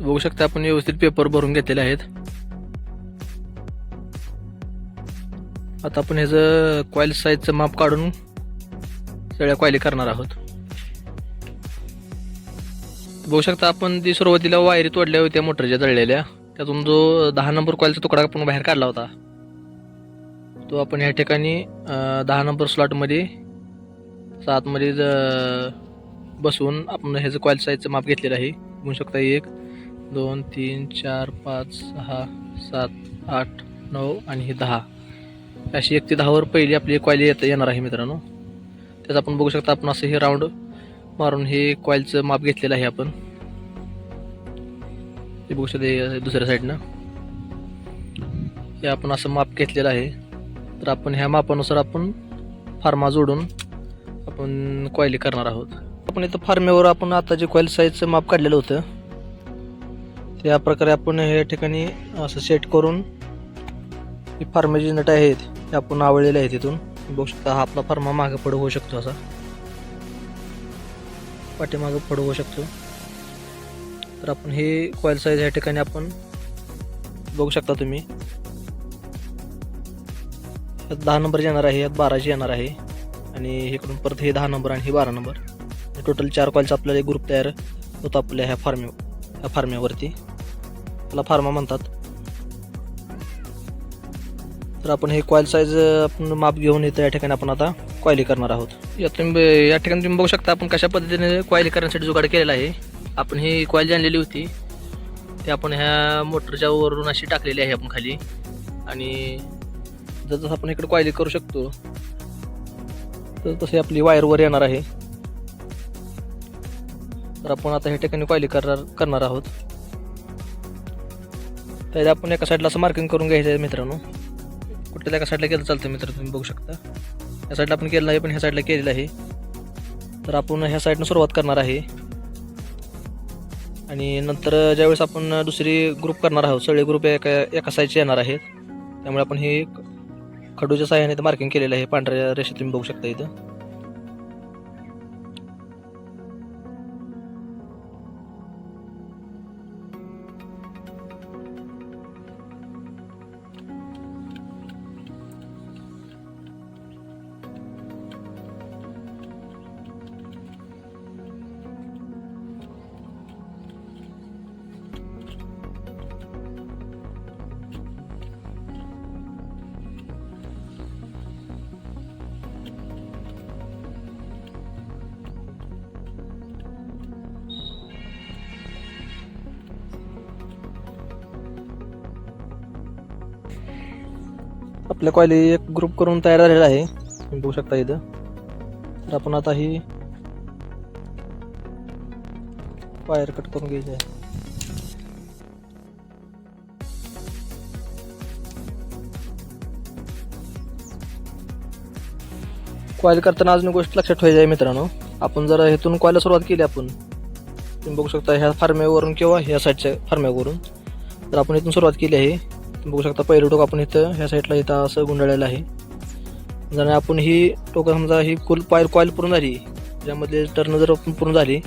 बघू शकता आपण व्यवस्थित पेपर भरून घेतलेले आहेत. आता आपण ह्याचं कॉईल साईजचं माप काढून सगळ्या कॉइली करणार आहोत. बघू शकता आपण ती सुरुवातीला वायरी तोडल्या होत्या मोटरच्या जळलेल्या, त्यातून जो 10 नंबर कॉईलचा तुकडा आपण बाहेर काढला होता तो आपण या ठिकाणी 10 नंबर स्लॉटमध्ये 7 मध्ये बसवून आपण ह्याचं कॉईल साईजचं माप घेतलेलं आहे. बघू शकता 1 2 3 4 5 6 7 8 9 आणि हे 10 अशी 1 ते 10 वर पहिली आपली कॉईल येणार आहे मित्रांनो. त्यात आपण बघू शकता आपण असं हे राऊंड मारून हे कॉईलचं माप घेतलेलं आहे आपण. हे बघू शकता दुसऱ्या साईडनं हे आपण असं माप घेतलेलं आहे. तर आपण ह्या मापानुसार आपण फार्मा जोडून आपण कॉइली करणार आहोत. आपण इथं फार्मेवर आपण आता जे कॉईल साईजचं माप काढलेलं होतं त्या प्रकारे आपण या ठिकाणी असं सेट करून ही फार्मेची नट आहेत ते आपण आवळलेले आहेत. तिथून बघू शकता हा आपला फार्मा मागं पुढं होऊ शकतो, असा पाठीमागं पुढं होऊ शकतो. तर आपण हे कॉईल साईज या ठिकाणी आपण बघू शकता तुम्ही. यात 10 नंबर येणार आहे, यात 12 येणार आहे आणि इकडून परत हे 10 नंबर आणि हे 12 नंबर. टोटल 4 कॉईलचा आपल्याला एक ग्रुप तयार होतो आपल्या ह्या फार्म्यावरती. त्याला फार्मा म्हणतात. तर आपण हे कॉईल साईज आपण माप घेऊन येतं या ठिकाणी आपण आता कॉइली करणार आहोत. या ठिकाणी तुम्ही बघू शकता आपण कशा पद्धतीने कॉइली करण्यासाठी जुगाड केलेला आहे. आपण ही कॉईल आणलेली होती ते आपण ह्या मोटरच्या वरून अशी टाकलेली आहे आपण खाली, आणि जसं आपण इकडे कॉइली करू शकतो तर तसे आपली वायर वर येणार आहे. तर आपण आता ह्या ठिकाणी कॉइली करणार आहोत. त्याला आपण एका साईडला असं मार्किंग करून घ्यायचं आहे मित्रांनो. कुठल्या एका साईडला केलं चालतं मित्र, तुम्ही बघू शकता या साईडला आपण केलं आहे पण ह्या साईडला केलेलं आहे. तर आपण ह्या साईडनं सुरुवात करणार आहे आणि नंतर ज्यावेळेस आपण दुसरी ग्रुप करणार आहोत सगळे ग्रुप एका साईडचे येणार आहेत. त्यामुळे आपण हे खडूच्या साह्याने इथं मार्किंग केलेलं आहे. पांढऱ्या रेषा तुम्ही बघू शकता इथं. आपल्या कॉइली एक ग्रुप करून तयार झालेला आहे, तुम्ही बघू शकता इथं. तर आपण आता ही वायर कट करून घ्यायची आहे. कॉईल करताना अजून गोष्ट लक्षात ठेवायची आहे मित्रांनो. आपण जर हेतून कॉईलला सुरुवात केली आपण, तुम्ही बघू शकता ह्या फार्म्यावरून किंवा ह्या साईडच्या फार्म्यावरून तर आपण इथून सुरुवात केली आहे. तुम्ही बघू शकता पहिलं टोक आपण इथं ह्या साईडला इथं असं गुंडाळलेलं आहे. जर आपण ही टोकं समजा ही फुल कॉईल पूर्ण झाली, ज्यामध्ये टर्न जर पूर्ण झाली,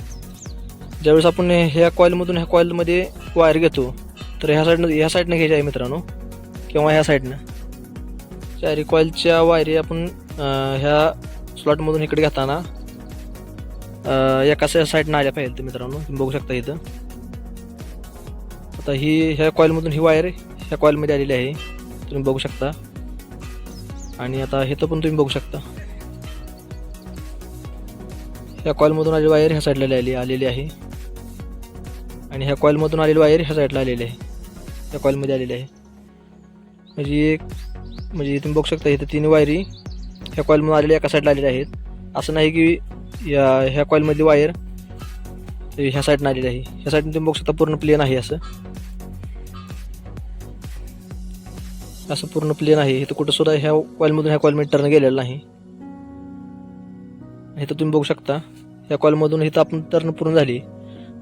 ज्यावेळेस आपण ह्या कॉईलमधून ह्या कॉईलमध्ये वायर घेतो तर ह्या साईडनं घ्यायची आहे मित्रांनो, किंवा ह्या साईडनं. चारी कॉईलच्या वायरी आपण ह्या स्लॉटमधून इकडे घेताना एका साईडनं आल्या पाहिजे मित्रांनो. तुम्ही बघू शकता इथं. आता ही ह्या कॉईलमधून ही वायर ह्या कॉईलमध्ये आलेली आहे, तुम्ही बघू शकता. आणि आता हे तर पण तुम्ही बघू शकता ह्या कॉईलमधून आलेली वायर ह्या साईडला आलेली आहे आणि ह्या कॉईलमधून आलेली वायर ह्या साईडला आलेली आहे, ह्या कॉईलमध्ये आलेली आहे. म्हणजे तुम्ही बघू शकता इथं 3 वायरी ह्या कॉईलमधून आलेल्या एका साईडला आलेल्या आहेत. असं नाही की ह्या कॉईलमधली वायर ह्या साईडनं आलेली आहे. ह्या साईडनं तुम्ही बघू शकता पूर्ण प्लेन आहे, असं पूर्ण प्लेन आहे. इथं कुठं सुद्धा ह्या कॉईलमधून ह्या कॉईलमध्ये टर्न गेलेलं नाही. इथं तुम्ही बघू शकता ह्या कॉईलमधून इथं आपण टर्न पूर्ण झाली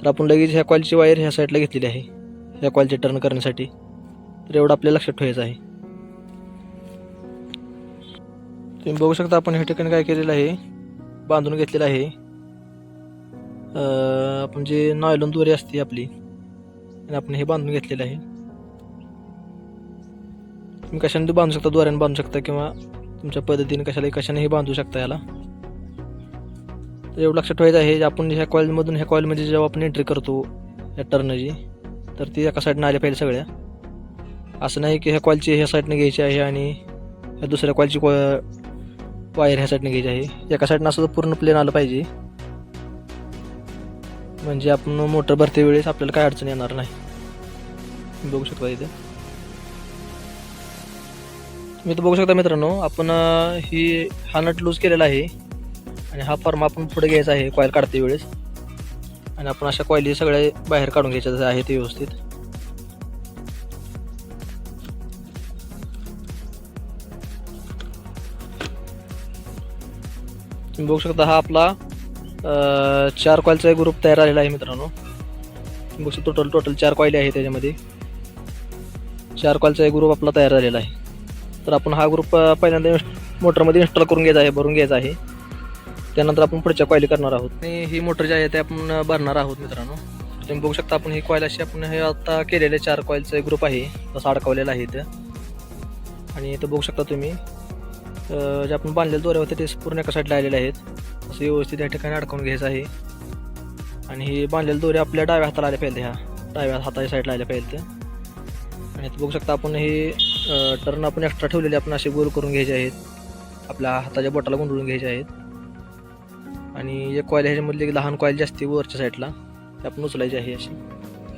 तर आपण लगेच ह्या कॉईलची वायर ह्या साईडला घेतलेली आहे ह्या कॉईलचे टर्न करण्यासाठी. तर एवढं आपल्याला लक्षात ठेवायचं आहे. तुम्ही बघू शकता आपण ह्या ठिकाणी काय केलेलं आहे, बांधून घेतलेलं आहे. आपण जे नायलॉन दोरी असते आपली आणि आपण हे बांधून घेतलेलं आहे. तुम्ही कशाने बांधू शकता, दोऱ्याने बांधू शकता किंवा तुमच्या पद्धतीने कशानेही बांधू शकता याला. तर एवढं लक्षात ठेवायचं आहे, आपण ह्या कॉईलमधून ह्या कॉईलमध्ये जेव्हा आपण एंट्री करतो या टर्नची, तर ती एका साईडनं आल्या पाहिजे सगळ्या. असं नाही की ह्या कॉईलची ह्या साईडनं घ्यायची आहे आणि ह्या दुसऱ्या कॉईलची वायर ह्या साईडनं घ्यायची आहे. एका साईडनं असं पूर्ण प्लेन आलं पाहिजे, म्हणजे आपण मोटर भरते वेळेस आपल्याला काय अडचण येणार नाही. बघू शकता इथे तुम्ही तर बघू शकता मित्रांनो, आपण हा नट लूज केलेला आहे आणि हा फर्मा आपण पुढे घ्यायचा आहे कॉईल काढते वेळेस. आणि आपण अशा कॉईली सगळे बाहेर काढून घ्यायच्या आहेत व्यवस्थित. तुम्ही बघू शकता हा आपला 4 कॉईलचा एक ग्रुप तयार झालेला आहे मित्रांनो. बघू शकता टोटल 4 कॉईली आहे, त्याच्यामध्ये 4 कॉईलचा एक ग्रुप आपला तयार झालेला आहे. तर आपण हा ग्रुप पहिल्यांदा मोटरमध्ये इन्स्टॉल करून घ्यायचा आहे, भरून घ्यायचा आहे. त्यानंतर आपण पुढच्या कॉईली करणार आहोत आणि ही मोटर जी आहे ते आपण भरणार आहोत मित्रांनो. तुम्ही बघू शकता आपण ही कॉईल अशी आपण हे आता केलेले 4 कॉईलचा एक ग्रुप आहे, तसं अडकवलेला आहे इथं. आणि इथं बघू शकता तुम्ही जे आपण बांधलेले दोरे होते ते पूर्ण एका साईडला आलेले आहेत. असं व्यवस्थित या ठिकाणी अडकवून घ्यायचं आहे. आणि हे बांधलेले दोरे आपल्या डाव्या हाताला आले पाहिजे, ह्या डाव्या हाताच्या साईडला आले पाहिजे. आणि इथं बघू शकता आपण हे टर्न आपण एक्स्ट्रा ठेवलेले आपण असे गोल करून घ्यायचे आहेत, आपल्या हाताच्या बोटाला गुंडळून घ्यायचे आहेत. आणि एक कॉईल ह्याच्यामधली एक लहान कॉईल जास्ती वरच्या साईडला ते आपण उचलायची आहे अशी.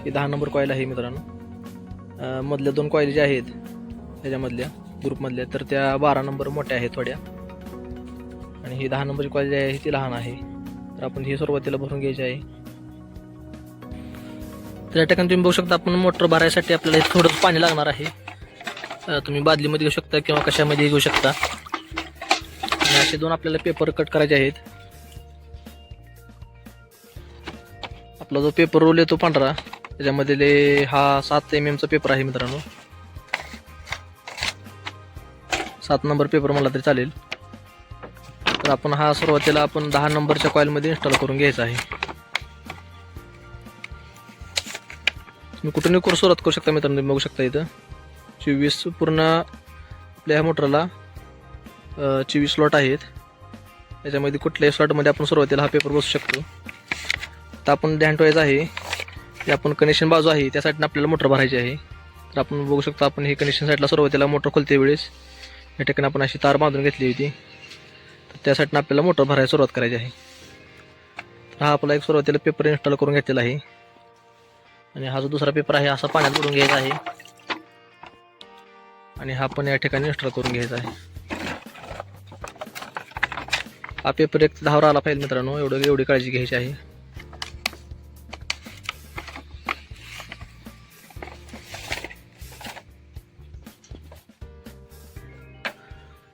ही 10 नंबर कॉईल आहे मित्रांनो. मधल्या 2 कॉईल ज्या आहेत त्याच्यामधल्या ग्रुपमधल्या, तर त्या 12 नंबर मोठ्या आहेत थोड्या, आणि ही 10 नंबरची कॉईल जी आहे ती लहान आहे. तर आपण ही सुरुवातीला भरून घ्यायची आहे. तर या ठिकाणी तुम्ही बघू शकता आपण मोटर भरायसाठी आपल्याला थोडंच पाणी लागणार आहे. तुम्ही बादलीमध्ये घेऊ शकता किंवा कशामध्ये घेऊ शकता. आणि असे 2 आपल्याला पेपर कट करायचे आहेत. आपला जो पेपर रोल येतो पांढरा, त्याच्यामध्ये हा 7 mm चा पेपर आहे मित्रांनो. 7 नंबर पेपर मला तरी चालेल. तर आपण हा सुरुवातीला आपण 10 नंबरच्या कॉईलमध्ये इन्स्टॉल करून घ्यायचा आहे. तुम्ही कुठूनही सुरुवात करू शकता मित्रांनो. तुम्ही बघू शकता इथं 24 पूर्ण आपल्या ह्या मोटरला 24 स्लॉट आहेत. त्याच्यामध्ये कुठल्याही स्लॉटमध्ये आपण सुरुवातीला हा पेपर बसू शकतो. तर आपण ध्यान ठेवायचं आहे की आपण कनेक्शन बाजू आहे त्या साईडनं आपल्याला मोटर भरायची आहे. तर आपण बघू शकतो आपण हे कनेक्शन साईडला सुरुवातीला मोटर खोलते वेळेस या ठिकाणी आपण अशी तार बांधून घेतली होती. तर त्या साईडनं आपल्याला मोटर भरायला सुरुवात करायची आहे. तर हा आपला एक सुरुवातीला पेपर इन्स्टॉल करून घेतलेला आहे. आणि हा जो दुसरा पेपर आहे असा पाण्यात बुडून घ्यायचा आहे आणि हा पण या ठिकाणी इन्स्टॉल करून घ्यायचा आहे. हा पेपर 1 ते 10 वर आला पाहिजे मित्रांनो, एवढी काळजी घ्यायची आहे.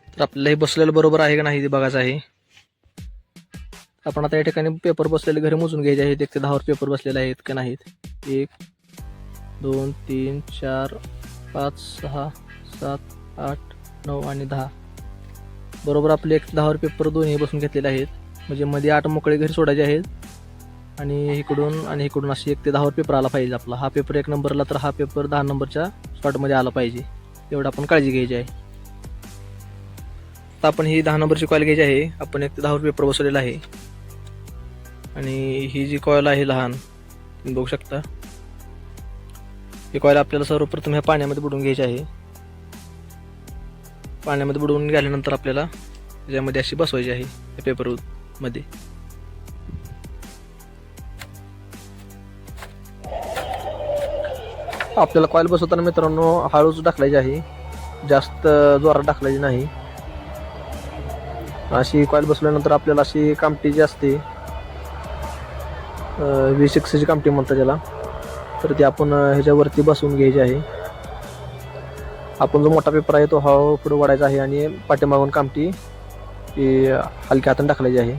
तर आपल्याला हे बसलेलं बरोबर आहे का नाही ते बघायचं आहे. आपण आता या ठिकाणी पेपर बसलेले घरी मोजून घ्यायचे आहेत. 1 ते 10 वर पेपर बसलेले आहेत का नाहीत. 1 2 3 4 5 6 7 8 9 आणि 10 बरोबर आपले 1 ते 10 वर पेपर दोन्ही बसून घेतलेले आहेत. म्हणजे मध्ये 8 मोकळे घरी सोडायचे आहेत आणि इकडून आणि इकडून असे 1 ते 10 वर पेपर आला पाहिजे आपला. हा पेपर 1 नंबरला तर हा पेपर 10 नंबरच्या स्लॉटमध्ये आला पाहिजे, एवढं आपण काळजी घ्यायची आहे. तर आपण ही 10 नंबरची कॉईल घ्यायची आहे. आपण 1 ते 10 वर पेपर बसवलेला आहे. आणि ही जी कॉईल आहे लहान तुम्ही बघू शकता, ही कॉईल आपल्याला सर्वप्रथम ह्या पाण्यामध्ये बुडवून घ्यायची आहे. पाण्यामध्ये बुडवून गेल्यानंतर आपल्याला त्याच्यामध्ये अशी बसवायची आहे या पेपरमध्ये. आपल्याला कॉईल बसवताना मित्रांनो हळूच टाकलायची आहे, जास्त जोरात टाकलायची नाही. अशी कॉईल बसवल्यानंतर आपल्याला अशी कामटी जी असते V6 ची कामटी म्हणतात त्याला, तर ती आपण ह्याच्यावरती बसवून घ्यायची आहे. आपण जो मोठा पेपर आहे तो हा पुढे वाढायचा आहे आणि पाठीमागून कामटी हलक्या हाताने टाकलायची आहे.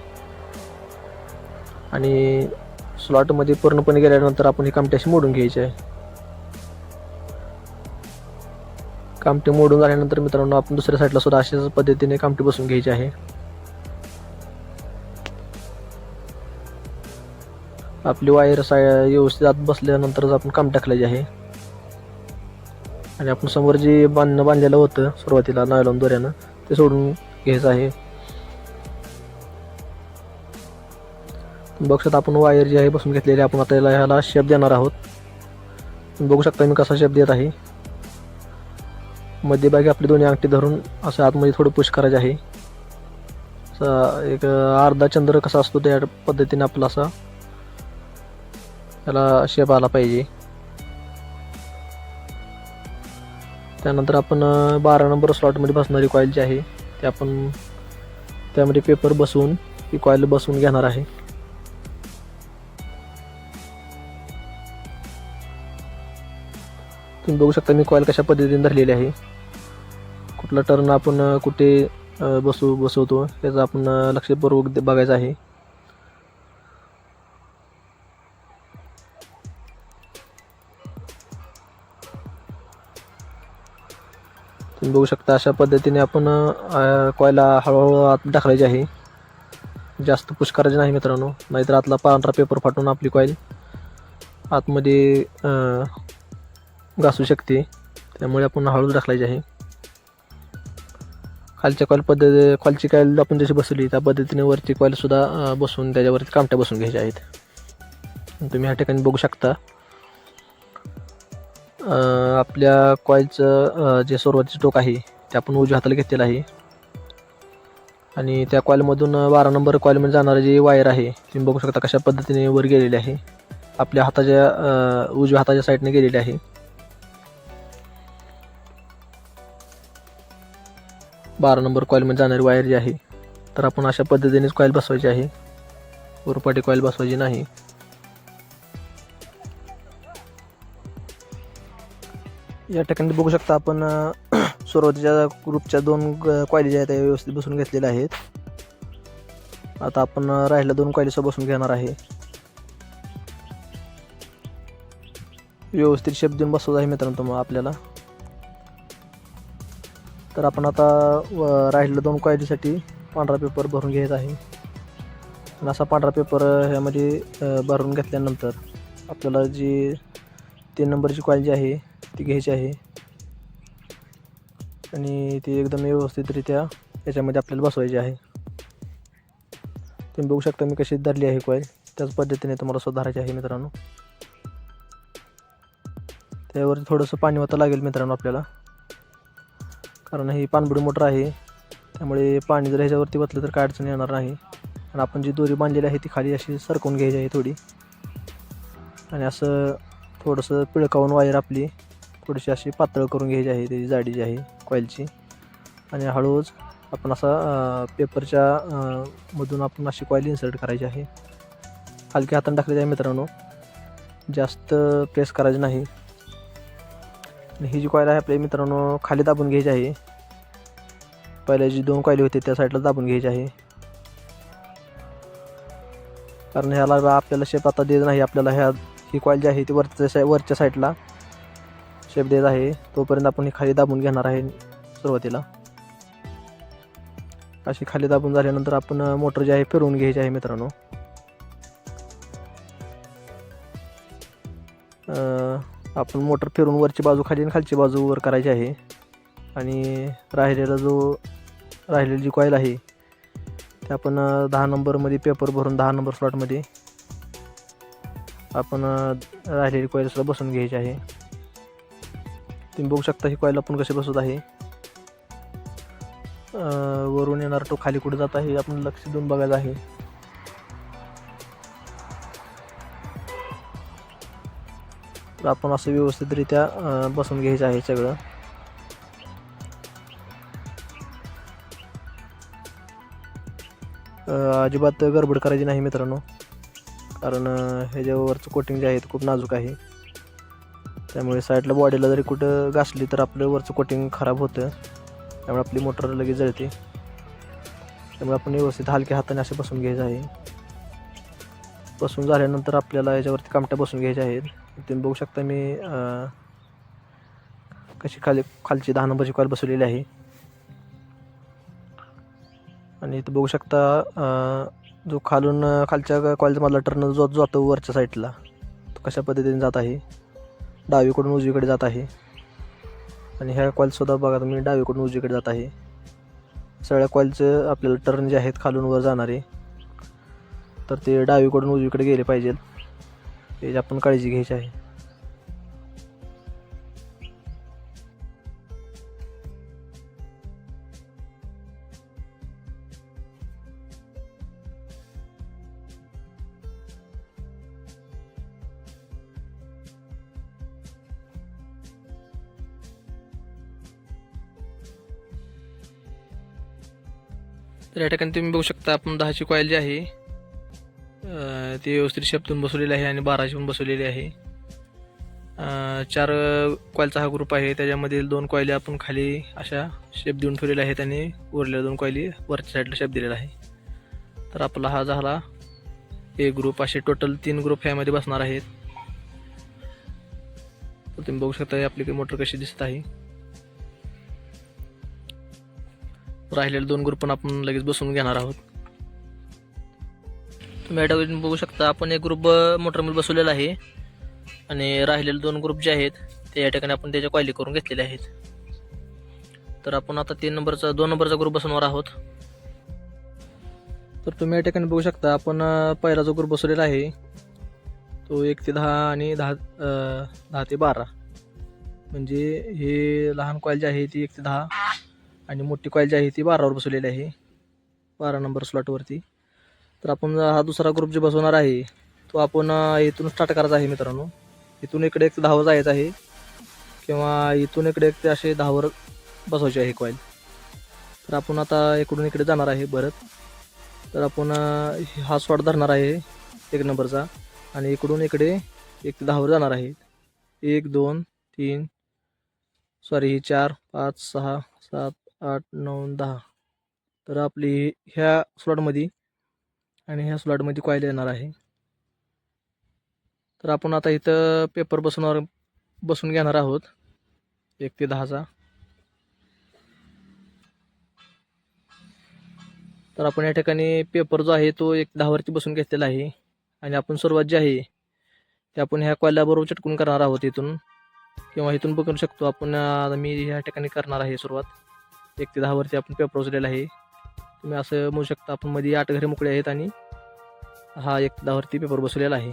आणि स्लॉटमध्ये पूर्णपणे गेल्यानंतर आपण ही कामटी अशी मोडून घ्यायची आहे. कामटी मोडून झाल्यानंतर मित्रांनो आपण दुसऱ्या साईडला सुद्धा अशाच पद्धतीने कामटी बसवून घ्यायची आहे. आपली वायर व्यवस्थित आत बसल्यानंतरच आपण काम टाकल्याचे आहे. आणि आपण समोर जे बांधलेलं होतं सुरुवातीला नायलॉन दोऱ्यानं ते सोडून घ्यायचं आहे. बघू शकता आपण वायर जी आहे बसून घेतलेली आपण आता ह्याला शेप देणार आहोत. बघू शकता मी कसा शेप देत आहे. मध्यभागी आपली दोन्ही अंगठी धरून असं आतमध्ये थोडं पुश करायचं आहे. एक अर्धा चंद्र कसा असतो त्या पद्धतीने आपला असा त्याला शेप आला पाहिजे. त्यानंतर आपण 12 नंबर स्लॉटमध्ये बसणारी कॉईल जी आहे ते आपण त्यामध्ये पेपर बसवून ही कॉईल बसवून घेणार आहे. तुम्ही बघू शकता मी कॉईल कशा पद्धतीने धरलेली आहे. कुठला टर्न आपण कुठे बसवतो त्याचं आपण लक्षपूर्वक बघायचं आहे. तुम्ही बघू शकता अशा पद्धतीने आपण कॉईलला हळूहळू आत टाकायची आहे. जास्त पुश करायचे नाही मित्रांनो, नाहीतर आतला पांढरा पेपर फाटून आपली कॉईल आतमध्ये घासू शकते. त्यामुळे आपण हळू टाकायची आहे. खालची कॉईल आपण जशी बसवली त्या पद्धतीने वरची कॉईल सुद्धा बसून त्याच्यावरती कामट्या बसून घ्यायच्या आहेत. तुम्ही ह्या ठिकाणी बघू शकता आपल्या कॉईलचं जे सुरुवातीचं टोक आहे ते आपण उजव्या हाताला घेतलेलं आहे. आणि त्या कॉईलमधून 12 नंबर कॉईलमध्ये जाणारी जी वायर आहे तुम्ही बघू शकता कशा पद्धतीने वर गेलेली आहे. आपल्या हाताच्या उजव्या हाताच्या साईडने गेलेली आहे. बारा नंबर कॉईलमध्ये जाणारी वायर जी आहे तर आपण अशा पद्धतीनेच कॉईल बसवायची आहे. उरपाटी कॉईल बसवायची नाही. या ठिकाणी बघू शकता आपण सुरुवातीच्या ग्रुपच्या 2 कॉइली ज्या आहेत त्या व्यवस्थित बसून घेतलेल्या आहेत. आता आपण राहिलेल्या 2 कॉइलीसह बसून घेणार आहे. व्यवस्थित शेप देऊन बसवत आहे मित्रांनो तुम्हाला आपल्याला. तर आपण आता राहिलेल्या 2 कॉइलीसाठी पांढरा पेपर भरून घ्यायचा आहे. आणि असा पांढरा पेपर ह्यामध्ये भरून घेतल्यानंतर आपल्याला जी 3 नंबरची कॉईल जी आहे ती घ्यायची आहे आणि ती एकदम व्यवस्थितरित्या याच्यामध्ये आपल्याला बसवायची आहे. तुम्ही बघू शकता मी कशी धरली आहे कॉईल, त्याच पद्धतीने तुम्हाला सुद्धा धरायची आहे मित्रांनो. त्यावर थोडंसं पाणी वाता लागेल मित्रांनो आपल्याला, कारण ही पाणबुडी मोटर आहे त्यामुळे पाणी जर ह्याच्यावरती बसलं तर काय अडचण येणार नाही. आणि आपण जी दोरी बांधलेली आहे ती खाली अशी सरकवून घ्यायची आहे थोडी, आणि असं थोडंसं पिळकावून वायर आपली थोडीशी अशी पातळ करून घ्यायची आहे त्याची जाडी जी आहे कॉईलची. आणि हळूच आपण असा पेपरच्या मधून आपण अशी कॉईल इन्सर्ट करायची आहे. हलक्या हाताने टाकलेली आहे मित्रांनो, जास्त प्रेस करायचं नाही. आणि ही जी कॉईल आहे आपल्या मित्रांनो खाली दाबून घ्यायची आहे. पहिल्या जी 2 कॉईली होते त्या साईडला दाबून घ्यायची आहे, कारण ह्याला आपल्याला शेप आता देत नाही. आपल्याला ही कॉईल जी आहे ती वरच्या साईडला शेप देत आहे. तोपर्यंत आपण ही खाली दाबून घेणार आहे. सुरुवातीला अशी खाली दाबून झाल्यानंतर आपण मोटर जी आहे फिरवून घ्यायची आहे मित्रांनो. आपण मोटर फिरून वरची बाजू खाली आणि खालची बाजू वर करायची आहे. आणि राहिलेली जी कॉईल आहे ते आपण 10 नंबरमध्ये पेपर भरून 10 नंबर स्लॉटमध्ये आपण राहिलेली कॉईल सुद्धा बसून घ्यायची आहे. तुम्ही बघू शकता ही कॉईल आपण कशी बसवत आहे. वरून येणार तो खाली कुठे जात आहे आपण लक्ष देऊन बघायचं आहे. तर आपण असं व्यवस्थितरित्या बसून घ्यायचं आहे सगळं. अजिबात गडबड करायची नाही मित्रांनो, कारण ह्याच्यावरचं कोटिंग जे आहे ते खूप नाजूक आहे. त्यामुळे साईडला बॉडीला जरी कुठं घासली तर आपलं वरचं कोटिंग खराब होतं, त्यामुळे आपली मोटर लगेच जळते. त्यामुळे आपण व्यवस्थित हलक्या हाताने असे बसून घ्यायचं आहे. बसून झाल्यानंतर आपल्याला याच्यावरती कामट्या बसून घ्यायच्या आहेत. तुम्ही बघू शकता मी कशी खालची 10 नंबरची कॉईल बसवलेली आहे. आणि इथं बघू शकता जो खालून खालच्या कॉईलमधला टर्न जो जातो वरच्या साईडला तो कशा पद्धतीने जात आहे, डावीकडून उजवीकडे जात आहे. आणि ह्या कॉईलसुद्धा बघा तुम्ही डावीकडून उजवीकडे जात आहे. सगळ्या कॉईलचं आपल्याला टर्न जे आहेत खालून वर जाणारे तर ते डावीकडून उजवीकडे गेले पाहिजेत, याची आपण काळजी घ्यायची आहे. तर या ठिकाणी तुम्ही बघू शकता आपण 10ची कॉईल जी आहे ती व्यवस्थित शेपतून बसवलेली आहे आणि 12ची पण बसवलेली आहे. 4 कॉईलचा हा ग्रुप आहे, त्याच्यामधील 2 कॉईली आपण खाली अशा शेप देऊन ठेवलेल्या आहेत आणि उरलेल्या 2 कॉईली वरच्या साईडला शेप दिलेला आहे. तर आपला हा झाला एक ग्रुप. असे टोटल 3 ग्रुप ह्यामध्ये बसणार आहेत. तर तुम्ही बघू शकता आपली मोटर कशी दिसत आहे. राहिलेले 2 ग्रुप पण आपण लगेच बसवून घेणार आहोत. तुम्ही या ठिकाणी बघू शकता आपण एक ग्रुप मोटरमध्ये बसवलेला आहे आणि राहिलेले 2 ग्रुप जे आहेत ते या ठिकाणी आपण त्याच्या कॉइली करून घेतलेले आहेत. तर आपण आता 2 नंबरचा ग्रुप बसवणार आहोत. तर तुम्ही या ठिकाणी बघू शकता आपण पहिला जो ग्रुप बसवलेला आहे तो 1 ते 10 आणि 10 ते 12, म्हणजे हे लहान कॉईल जी आहे ती 1 ते 10 आणि मोठी कॉईल जी आहे ती 12वर बसवलेली आहे, 12 नंबर स्लॉटवरती. तर आपण हा दुसरा ग्रुप जो बसवणार आहे तो आपण इथून स्टार्ट करायचा आहे मित्रांनो. इथून इकडे 1 ते 10वर जायचं आहे किंवा इथून इकडे 1 ते असे 10वर बसवायचे आहे कॉईल. तर आपण आता इकडून इकडे जाणार आहे भरत. तर आपण हा स्लॉट धरणार आहे 1 नंबरचा आणि इकडून इकडे 1 ते 10वर जाणार आहे. 1 2 3 सॉरी 4 5 6 7 8 9 10. तर आपली ह्या स्लॉटमध्ये आणि ह्या स्लॉटमध्ये कॉईल येणार आहे. तर आपण आता इथं पेपर बसून घेणार आहोत 1 ते 10चा. तर आपण या ठिकाणी पेपर जो आहे तो 1 ते 10वरती बसून घेतलेला आहे आणि आपण सुरुवात जी आहे ते आपण ह्या कॉईलला बरोबर चिटकून करणार आहोत इथून किंवा इथून पण करू शकतो आपण. मी ह्या ठिकाणी करणार आहे सुरुवात 1 ते 10वरती आपण पेपर उचललेला आहे. तुम्ही असं म्हणू शकता आपण मध्ये 8 घरे मोकळे आहेत आणि हा 1 ते 10वरती पेपर बसवलेला आहे.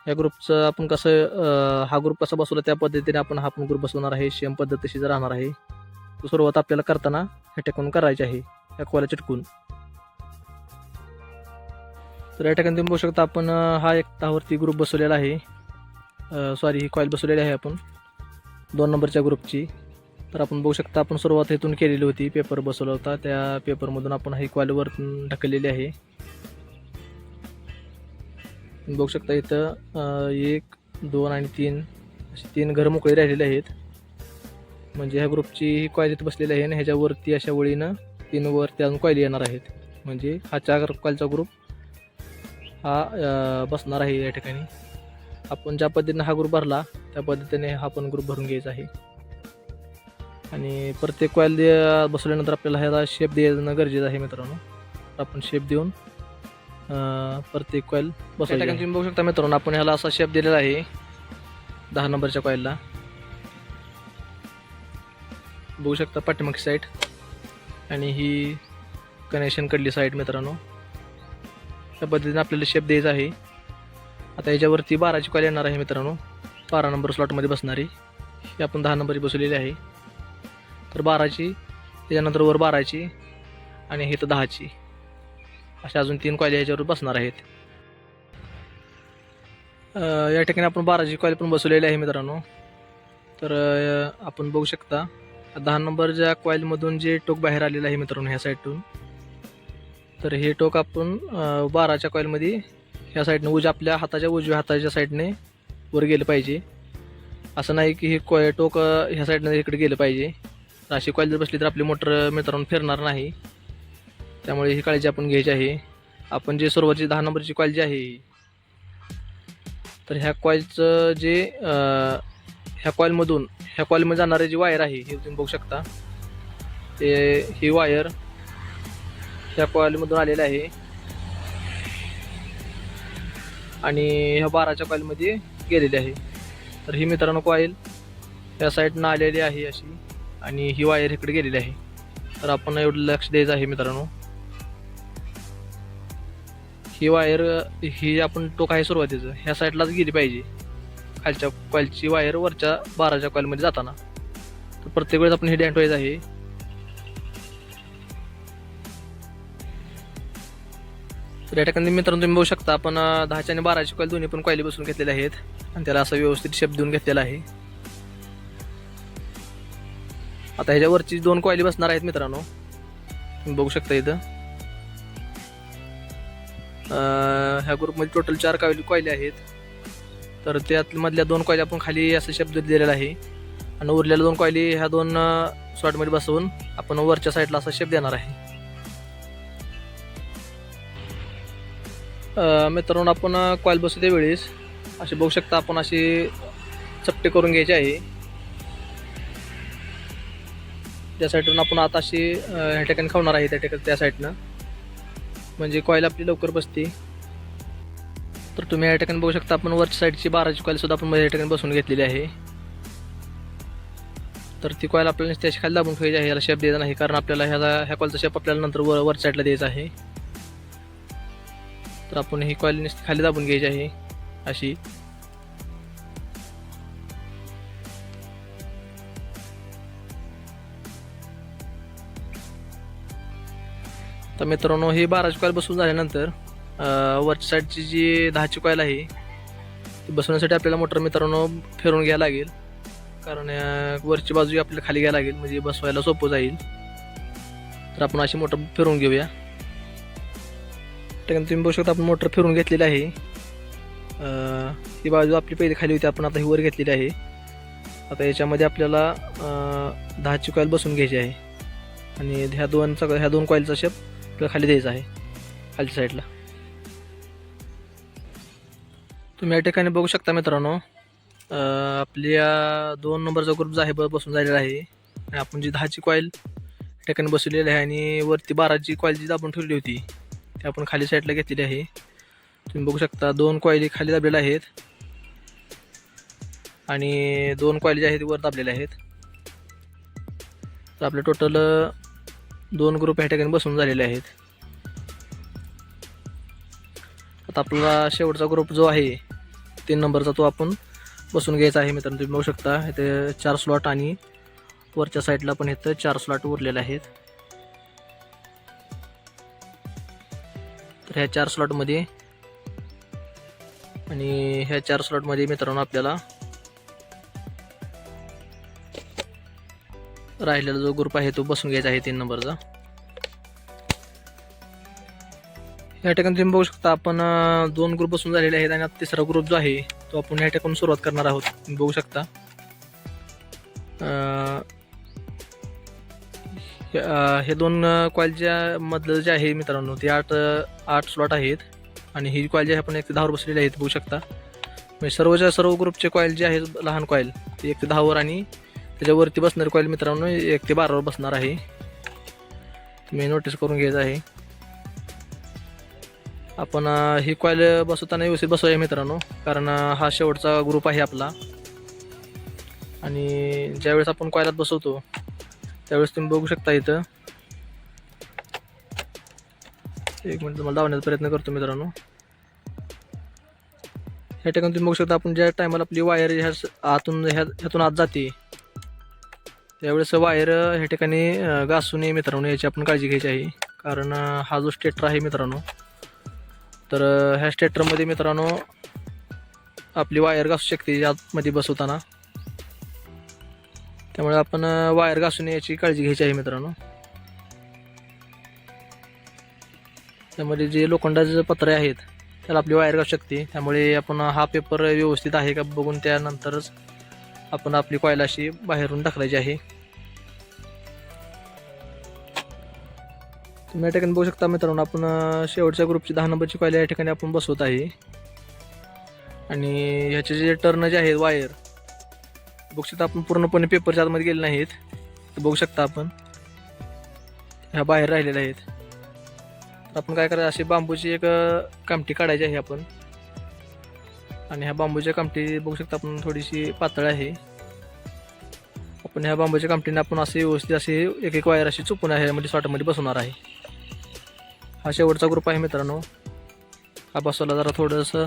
ह्या ग्रुपचं आपण कसं हा ग्रुप कसा बसवला त्या पद्धतीने आपण हा पण ग्रुप बसवणार आहे. सेम पद्धत तशीच राहणार आहे. तो सुरुवात आपल्याला करताना ह्या ठिकाणून करायची आहे ह्या कॉईलला चिटकून. तर या ठिकाणी तुम्ही बघू शकता आपण हा 1 ते 10वरती ग्रुप बसवलेला आहे, सॉरी ही कॉईल बसवलेली आहे आपण 2 नंबरच्या ग्रुपची. तर आपण बघू शकता आपण सुरुवात इथून केलेली होती, पेपर बसवला होता त्या पेपरमधून आपण ही कॉईलवर ढकललेली आहे. बघू शकता इथं 1 2 आणि 3 असे 3 घर मोकळे राहिलेले आहेत, म्हणजे ह्या ग्रुपची ही कॉईल इथं बसलेली आहे आणि ह्याच्यावरती अशा वळीनं 3 वरती अजून कॉईल येणार आहेत, म्हणजे हा 4 कॉईलचा ग्रुप हा बसणार आहे. या ठिकाणी आपण ज्या पद्धतीने हा ग्रुप भरला त्या पद्धतीने हा पण ग्रुप भरून घ्यायचा आहे आणि प्रत्येक कॉईल बसवल्यानंतर आपल्याला ह्याला शेप देणं गरजेचं आहे मित्रांनो. आपण शेप देऊन प्रत्येक कॉईल बसवायची. ठिकाणी तुम्ही बघू शकता मित्रांनो आपण ह्याला असा शेप दिलेला आहे 10 नंबरच्या कॉईलला. बघू शकता पाठीमागची साईड आणि ही कनेक्शन कडली साईड मित्रांनो. त्या पद्धतीने आपल्याला शेप द्यायचा आहे. आता याच्यावरती 12ची कॉईल येणार आहे मित्रांनो, 12 नंबर स्लॉटमध्ये बसणारी. ही आपण 10 नंबरची बसवलेली आहे. तर 12ची, त्याच्यानंतर वर 12ची आणि हे तर 10ची, अशा अजून 3 कॉईल ह्याच्यावर बसणार आहेत. या ठिकाणी आपण 12ची कॉईल पण बसवलेली आहे मित्रांनो. तर आपण बघू शकता 10 नंबरच्या कॉईलमधून जे टोक बाहेर आलेलं आहे मित्रांनो ह्या साईडतून, तर हे टोक आपण 12च्या कॉईलमध्ये ह्या साईडने आपल्या उजव्या हाताच्या साईडने वर गेलं पाहिजे. असं नाही की हे टोक ह्या साईडने इकडे गेलं पाहिजे. अशी कॉईल जर बसली तर आपली मोटर मित्रांनो फिरणार नाही, त्यामुळे ही काळजी आपण घ्यायची आहे. आपण जे सुरुवातीची 10 नंबरची कॉईल जी आहे तर ह्या कॉईलचं जे ह्या कॉईलमध्ये जाणारे जी वायर आहे हे तुम्ही बघू शकता. ही वायर ह्या कॉईलमधून आलेला आहे आणि ह्या 12च्या कॉईलमध्ये गेलेली आहे. तर ही मित्रांनो कॉईल या साईडनं आलेली आहे अशी, आणि ही वायर इकडे गेलेली आहे. तर आपण एवढं लक्ष द्यायचं आहे मित्रांनो. ही वायर ही आपण टोक आहे सुरुवातीचं ह्या साईडलाच गेली पाहिजे, खालच्या कॉईलची वायर वरच्या 12च्या कॉईलमध्ये जाताना. तर प्रत्येक वेळेस आपण हे ध्यान ठेवायचं आहे. तर या ठिकाणी मित्रांनो तुम्ही बघू शकता आपण 10च्या आणि 12ची कॉईल दोन्ही पण कॉईली बसून घेतलेले आहेत आणि त्याला असं व्यवस्थित शेप देऊन घेतलेला आहे. आता ह्याच्यावरची 2 कॉईली बसणार आहेत मित्रांनो, तुम्ही बघू शकता इथं. ह्या ग्रुपमध्ये टोटल 4 कॉईली आहेत. तर त्यामधल्या 2 कॉईली आपण खाली असं शेप दिलेला आहे आणि उरलेल्या 2 कॉईली ह्या 2 स्लॉटमध्ये बसवून आपण वरच्या साईडला असा शेप देणार आहे. मित्रांनो आपण कॉईल बसवते वेळेस असे बघू शकता आपण असे चपटे करून घ्यायचे आहे. त्या साईडून आपण आता अशी ह्या ठिकाणी खावणार आहे त्या साईडनं, म्हणजे कॉईल आपली लवकर बसते. तर तुम्ही या ठिकाणी बघू शकता आपण वरच्या साईडची 12ची कॉईल सुद्धा आपण या ठिकाणी बसवून घेतलेली आहे. तर ती कॉईल आपल्याला त्याची खाली दाबून ठेवायची आहे, याला शेप द्यायचा नाही, कारण आपल्याला ह्या कॉईलचा शेप आपल्याला नंतर वरच्या साईडला द्यायचा आहे. तर आपण ही कॉईल खाली दाबून घ्यायची आहे अशी. तर मित्रांनो ही 12ची कॉईल बसवून झाल्यानंतर वरच्या साईडची जी 10ची कॉईल आहे ती बसवण्यासाठी आपल्याला मोटर मित्रांनो फिरवून घ्यायला लागेल, कारण वरची बाजू आपल्याला खाली घ्यायला लागेल, म्हणजे बसवायला सोपं जाईल. तर आपण अशी मोटर फिरवून घेऊया. त्यानंतर तुम्ही बघू शकता आपण मोटर फिरून घेतलेली आहे. ही बाजू आपली पहिली खाली होती, आपण आता ही वर घेतलेली आहे. आता याच्यामध्ये आपल्याला 10ची कॉईल बसून घ्यायची आहे आणि ह्या 2 कॉईलचा शेप आपल्याला खाली द्यायचा आहे खालच्या साईडला. तुम्ही या ठिकाणी बघू शकता मित्रांनो आपल्या 2 नंबरचा ग्रुप जो आहे बसून झालेला आहे आणि आपण जी 10ची कॉईल ठिकाणी बसवलेली आहे आणि वरती 12ची कॉईल जी दाबून ठेवली होती ती आपण खाली साईडला घेतलेली आहे. तुम्ही बघू शकता 2 कॉईली खाली दाबलेल्या आहेत आणि 2 कॉईल जे आहेत वर दाबलेल्या आहेत. तर आपले टोटल 2 ग्रुप ह्या ठिकाणी बसून झालेले आहेत. आता आपला शेवटचा ग्रुप जो आहे 3 नंबरचा तो आपण बसून घ्यायचा आहे मित्रांनो. तुम्ही बघू शकता इथे 4 स्लॉट आणि वरच्या साईडला पण इथं 4 स्लॉट उरलेले आहेत. तर ह्या 4 स्लॉटमध्ये आणि ह्या 4 स्लॉटमध्ये मित्रांनो आपल्याला राहिलेला जो ग्रुप आहे तो बसून घ्यायचा आहे 3 नंबरचा. या ठिकाणी तुम्ही बघू शकता आपण 2 ग्रुप बसून झालेले आहेत आणि आता तिसरा ग्रुप जो आहे तो आपण या ठिकाणी सुरुवात करणार आहोत. तुम्ही बघू शकता हे 2 कॉईलच्या मधलं जे आहे मित्रांनो ते 8 स्लॉट आहेत आणि ही कॉईल जे आहे आपण 1 ते 10 वर बसलेली आहेत. बघू शकता म्हणजे सर्व ग्रुपचे कॉईल जे आहेत लहान कॉईल ते 1 ते 10 वर आणि त्याच्यावरती बसणारी कॉईल मित्रांनो 1 ते 12 वर बसणार आहे. तुम्ही नोटीस करून घ्यायचं आहे. आपण ही कॉईल बसवताना व्यवस्थित बसवूया मित्रांनो, कारण हा शेवटचा ग्रुप आहे आपला आणि ज्यावेळेस आपण कॉईलात बसवतो त्यावेळेस तुम्ही बघू शकता इथं 1 मिनिट तुम्हाला दावण्याचा प्रयत्न करतो मित्रांनो. ह्या ठिकाणी तुम्ही बघू शकता आपण ज्या टायमाला आपली वायर ह्यातून आत जाते त्यावेळेस वायर ह्या ठिकाणी घासू नये मित्रांनो, याची आपण काळजी घ्यायची आहे. कारण हा जो स्टेटर आहे मित्रांनो तर ह्या स्टेटरमध्ये मित्रांनो आपली वायर घासू शकते आतमध्ये बसवताना, त्यामुळे आपण वायर घासू नये याची काळजी घ्यायची आहे मित्रांनो. त्यामध्ये जे लोखंडाचे पत्रे आहेत त्याला आपली वायर घासू शकते, त्यामुळे आपण हा पेपर व्यवस्थित आहे का बघून त्यानंतरच आपण आपली कॉईल अशी बाहेरून ढकलायची आहे. तुम्ही या ठिकाणी बघू शकता मित्रांनो आपण शेवटच्या ग्रुपची 10 नंबरची कॉईल या ठिकाणी आपण बसवत आहे आणि ह्याचे जे टर्न जे आहेत वायर बघू शकता आपण पूर्णपणे पेपरच्या आतमध्ये गेले नाहीत. बघू शकता आपण ह्या बाहेर राहिलेल्या आहेत. आपण काय करायचं, अशी बांबूची एक कामटी काढायची आहे आपण. आणि ह्या बांबूच्या कामटी बघू शकता आपण थोडीशी पातळ आहे. आपण ह्या बांबूच्या कामटीने आपण असे व्यवस्थित असे एक एक वायर अशी चुपून ह्यामध्ये शॉर्टमध्ये बसवणार आहे. हा शेवटचा ग्रुप आहे मित्रांनो. हा बसवला जरा थोडंसं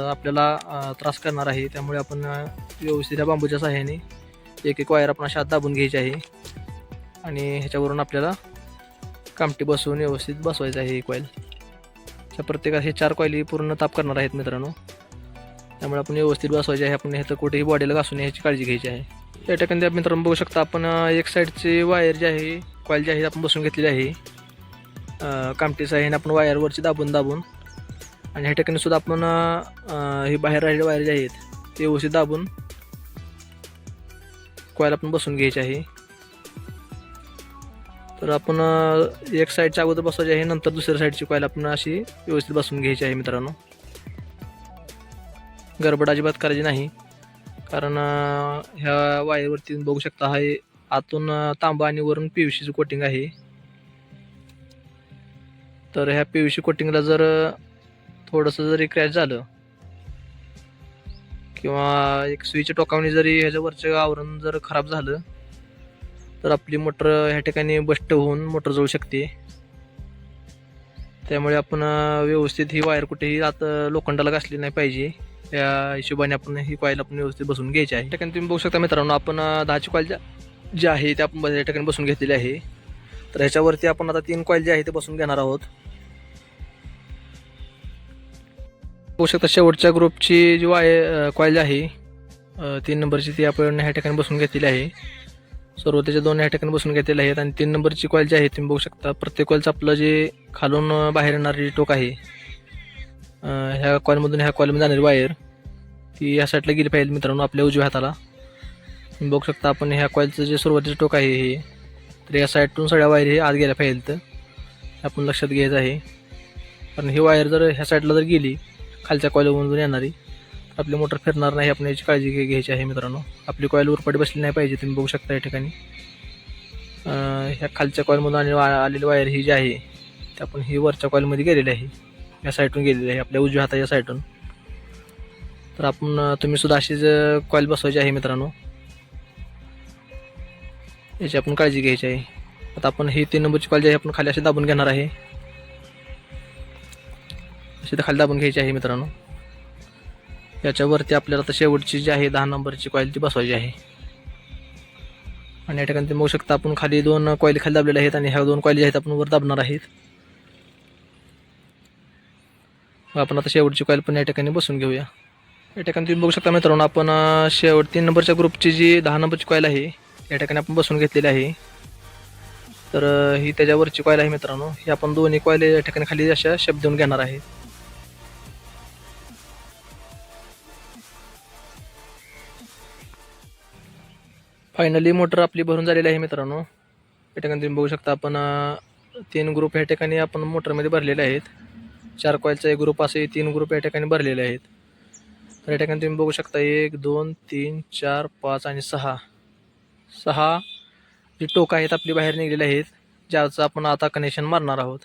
आपल्याला त्रास करणार आहे, त्यामुळे आपण व्यवस्थित या बांबूच्या सहाय्याने एक एक वायर आपण अशा दाबून घ्यायची आहे आणि ह्याच्यावरून आपल्याला कामटी बसवून व्यवस्थित बसवायचं आहे. एक कॉईल त्या प्रत्येकात हे 4 कॉइली पूर्ण ताप करणार आहेत मित्रांनो, त्यामुळे आपण व्यवस्थित बसवायचे आहे. आपण ह्याचं कुठेही बॉडीला घासून ह्याची काळजी घ्यायची आहे. या ठिकाणी मित्रांनो बघू शकता आपण एक साईडची वायर जी आहे, कॉईल जी आहे आपण बसून घेतलेली आहे. कामटी सहाय्याने आपण वायरवरची दाबून आणि ह्या ठिकाणी सुद्धा आपण हे बाहेर राहिलेले वायर जे आहेत ते व्यवस्थित दाबून कॉईल आपण बसून घ्यायची आहे. तर आपण एक साईडच्या अगोदर बसवायची आहे, नंतर दुसऱ्या साईडची कॉईल आपण अशी व्यवस्थित बसून घ्यायची आहे मित्रांनो. गडबड अजिबात करायची नाही, कारण ह्या वायरवरती बघू शकता हा आतून तांबा आणि वरून PVC कोटिंग आहे. तर ह्या PVC कोटिंगला जर थोडंसं जरी क्रॅश झालं किंवा एक स्विच टोकावणी जरी ह्याच्यावरचं आवरण जर खराब झालं तर आपली मोटर ह्या ठिकाणी बस्ट होऊन मोटर जळू शकते. त्यामुळे आपण व्यवस्थित ही वायर कुठेही आत लोखंडाला घासली नाही पाहिजे. त्या हिशोबाने आपण ही कॉईल आपण व्यवस्थित बसून घ्यायची आहे. ठिकाणी तुम्ही बघू शकता मित्रांनो, आपण 10ची कॉईल जी आहे ते आपण या ठिकाणी बसून घेतलेली आहे. तर ह्याच्यावरती आपण आता 3 कॉईल जे आहे ते बसून घेणार आहोत. बघू शकता शेवटच्या ग्रुपची जी कॉईल आहे 3 नंबरची ती आपण ह्या ठिकाणी बसून घेतलेली आहे. सुरुवातीच्या 2 ह्या ठिकाणी बसून घेतलेले आहेत आणि 3 नंबरची कॉईल जी आहे तुम्ही बघू शकता प्रत्येक कॉईलचं आपलं जे खालून बाहेर येणारी टोक आहे, ह्या कॉईलमधून ह्या कॉईलमध्ये जाणारी वायर ती ह्या साईडला गेली पाहिजे मित्रांनो, आपल्या उजव्या हाताला. तुम्ही बघू शकता आपण ह्या कॉईलचं जे सुरुवातीचं टोक आहे हे, तर या साईडतून सगळ्या वायर हे आत गेल्या पाहिजे. तर आपण लक्षात घ्यायचं आहे, कारण ही वायर जर ह्या साईडला जर गेली खालच्या कॉईलमधून येणारी तर आपली मोटर फिरणार नाही. आपण याची काळजी घ्यायची आहे मित्रांनो. आपली कॉईल उरपाटी बसली नाही पाहिजे. तुम्ही बघू शकता या ठिकाणी ह्या खालच्या कॉईलमधून आलेली वायर ही जी आहे ती आपण ही वरच्या कॉईलमध्ये गेलेली आहे, या साईडून गेलेली आहे आपल्या उजव्या हाताच्या साईडून. तर आपण तुम्ही सुद्धा अशीच कॉईल बसवायची आहे मित्रांनो, याची आपण काळजी घ्यायची आहे. आता आपण ही 3 नंबरची कॉईल जी आहे आपण खाली अशी दाबून घेणार आहे, अशी तर खाली दाबून घ्यायची आहे मित्रांनो. याच्यावरती आपल्याला आता शेवटची जी आहे 10 नंबरची कॉईल ती बसवायची आहे. आणि या ठिकाणी तुम्ही बघू शकता आपण खाली 2 कॉईल खाली दाबलेल्या आहेत आणि ह्या 2 कॉईल ज्या आहेत आपण वर दाबणार आहेत. आपण आता शेवटची कॉईल पण या ठिकाणी बसून घेऊया. या ठिकाणी तुम्ही बघू शकता मित्रांनो, आपण 3 नंबरच्या ग्रुपची जी 10 नंबरची कॉईल आहे या ठिकाणी आपण बसून घेतलेली आहे. तर ही त्याच्यावरची कॉईल आहे मित्रांनो. ही आपण दोन्ही कॉईल या ठिकाणी खाली अशा शेप देऊन घेणार आहे. फायनली मोटर आपली भरून झालेली आहे मित्रांनो. या ठिकाणी तुम्ही बघू शकता आपण 3 ग्रुप या ठिकाणी आपण मोटरमध्ये भरलेले आहेत. 4 कॉईलचा एक ग्रुप असे 3 ग्रुप या ठिकाणी भरलेले आहेत. तर या ठिकाणी तुम्ही बघू शकता 1 2 3 4 5 आणि 6 जी टोक आहेत आपली बाहेर निघलेली आहेत, ज्याचं आपण आता कनेक्शन मारणार आहोत.